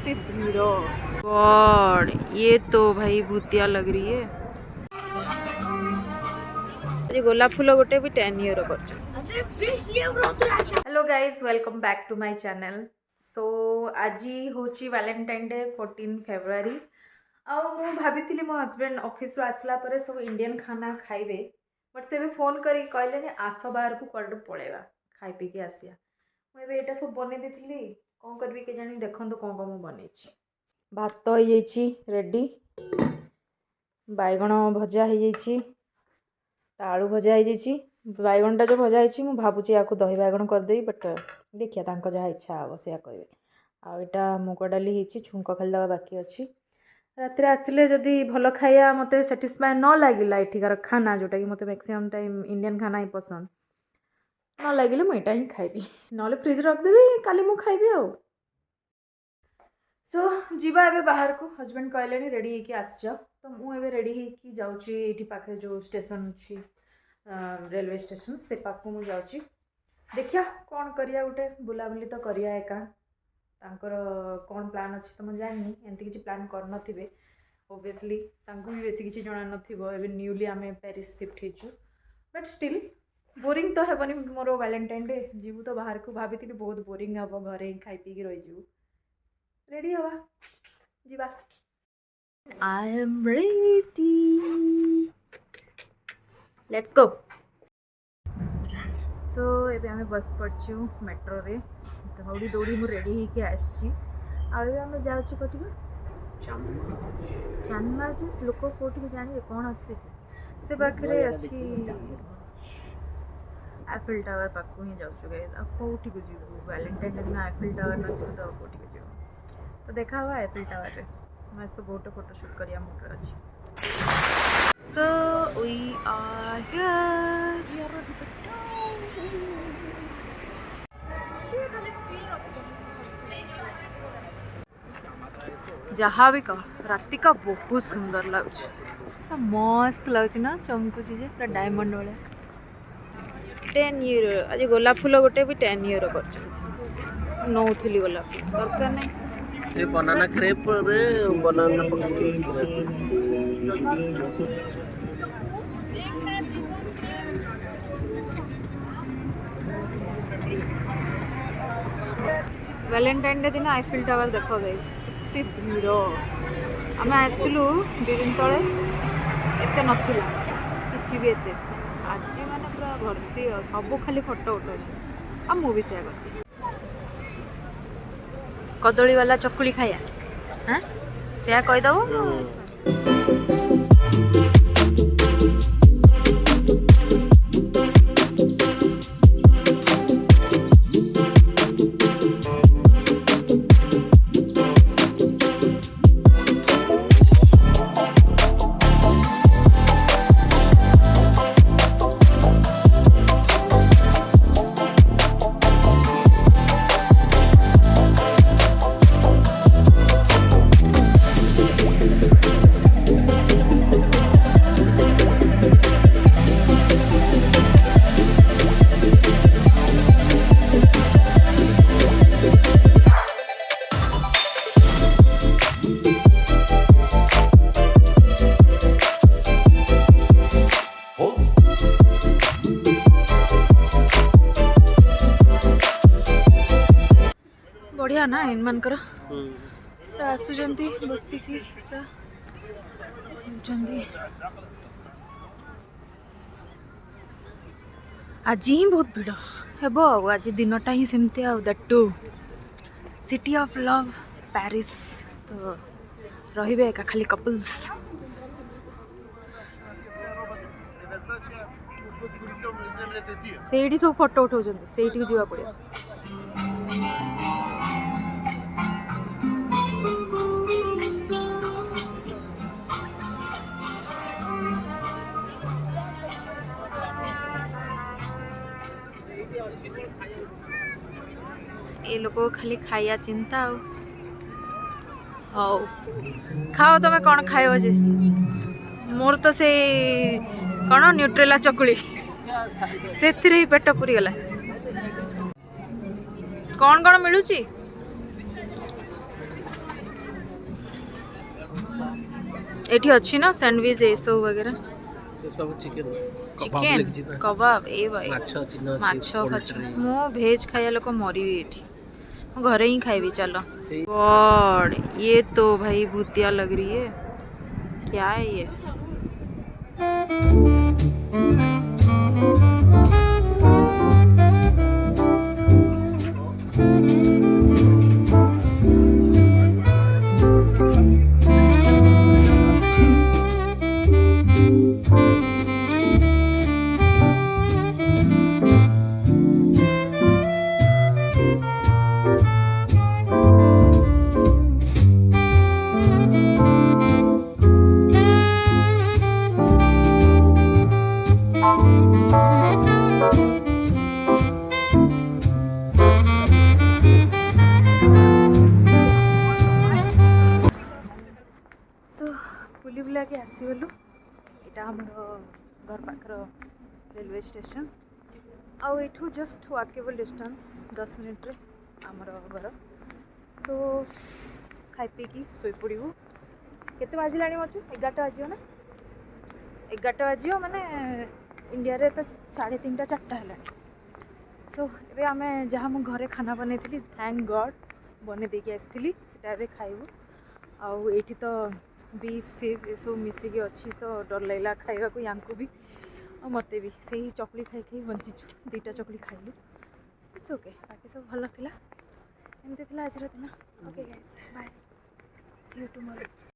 इतनी भीड़ गॉड, ये तो भाई भूतिया लग रही है। ये गोलाप फूल गोटे भी 10 ईयर कर। Hello guys, welcome back to my channel. So आज होची वैलेंटाइन डे 14 फेब्रुआरी। आउ भाभी मो हजबैंड ऑफिस आसला पर सब इंडियन खाना खाइबे, बट से फोन करी कहले आस बाहर को कड़े पलैबा खाई पी के आसिया। मुझे यहाँ सब बन देती कौन करी के जानी। देखो कौन कौन मुझे बन भात हो रेडी, बैगण भजा हो, आलू भजा हो, बैगणटा जो भजा हो भावुची या दही बैगण करदेवी, बट देखिए जहाँ इच्छा हे से कहे। आईटा मुग डाली हो, छुंक खाली दवा बाकी अच्छी। रात आसिले जदि भल खाया मत साटिस्फाए न लगे एठिकार खाना जोटा कि मत मैक्सिमम टाइम इंडियन खाना ही पसंद न लगे मुझे ही खाइबी, ना फ्रिज रखदेवी काली मु खाइबी आ। सो जीवा एबे बाहर को हजबैंड कहले रेडी होके आस जाओ, तो मुझे रेडी होकी जाऊँगी। ये पाखे जो स्टेशन अच्छी रेलवे स्टेशन से पाख मुझे जाऊँगी। देखिया कौन करिया गोटे बुलाबुली तो करिया एका तांकर कौन प्लान अच्छी तो मुझे जानी। एमती किसी प्लान कर नथिबे ओबियसली, तांको भी बेसी किसी जना नथिबो। एबे न्यूली आमे पेरिस शिफ्ट हेचु, बट स्टिल बोरिंग तो हेबनी। मोर वैलेंटाइन डे जीवु तो बाहर को भाभी बहुत बोरिंग हम, घरे ही खाई पी रही जीवु। रेडी हवा जीवा। I am ready, let's go. So एबे आमे बस पड़चु मेट्रो रे, दौड़ी दौड़ी मु रेडी होके आसी। आमे जाउची कोठी को चांदमार्ज लोक कोठी जानिए कौन अच्छे से पाखे अच्छी एफिल टावर पाखु ही जाऊँ गाइस। अब कौटी को जीव वैलेंटाइन डे दिन एफिल टावर न जीव तो कौटी को जीव, तो देखा हुआ एफिल टावर रे मस्त तो बहुत फोटोशूट करिया मुड अच्छी। सो वी आर हियर, जहाँ भी कह राति का बहुत सुंदर लगुच, मस्त लगुच ना, चमकुची जे पूरा डायमंड वाले। 10 ईयर आज गोलाप फूल गोटे भी 10 ईयर कर नौली गोलाप फूल दरकार नहीं। ये बनाना क्रेप रे बनाना वैलेंटाइन डे दिन आईफिल टावर देख गाइस, एत भीड़। आम आसलु 2 दिन तले एत नथिला किछि भी एत, आज मैंने पूरा भर्ती सब खाली फोटो उठा। आ मु भी सेया करछि। कदली वाला चकुली खाया हाँ सेया कहीदब। बढ़िया ना इन मानकर आसुचंती बसिकी आज ही बहुत भीड़ हेब। आज दिनटा ही सेमती that to city of love Paris, तो रहिबे एका खाली कपल्स। सेठी सब फोटो उठाउछन, सेठी जीवा पड़िया। ये लोग खाली खाया चिंता हो। खाओ तुम कौन खाओ जे मोर तो से कौन न्यूट्रेला चकुली से ही पेट पूरी गला। कौन कौन मिलूची ଏଠି ଅଛି ନା ସ୍ୟାଣ୍ଡୱିଚ୍ ଏସବୁ वगैरह ସେ ସବୁ ଚିକେନ ଚିକେନ୍ କବାବ ଏ ଭାଇ ମାଛ ଚିହ୍ନ ଅଛି ମାଛ ଫାଛ ପୋଲ୍ଟ୍ରି ମୁଁ ଭେଜ୍ ଖାଇବା ଲୋକ ମରିବି ଏଠି ମୁଁ ଘରେ ହିଁ ଖାଇବି ଚାଲ ସେଇ गॉड ये तो भाई भूतिया लग रही है क्या है ये सो बुली बुला के आसीगलु यहाँ आम घर पाखर रेलवे स्टेशन आउ एठू जस्ट वाकेबल डिस्टेंस 10 मिनट रे आमर घर सो खाई पीकी शोई पड़ू केते बाजिला मचु 11टा बाजियो ना 11टा बाजियो माने इंडिया रे तो 3:30 4टा है सो ए आम जहाँ मु घरे खाना बनई थैंक गॉड बने देके आसती से खाइबू आउ एठी तो बीफ फिफ ये सब मिसिकी अच्छी तो डर लगला खाइबा को यांकू भी और मते भी सही चकली खाई खाई बंचीचु 2टा चकली खाइलु इट्स ओके बाकी सब भल थिला एमती थिला आज दिन okay guys bye see you tomorrow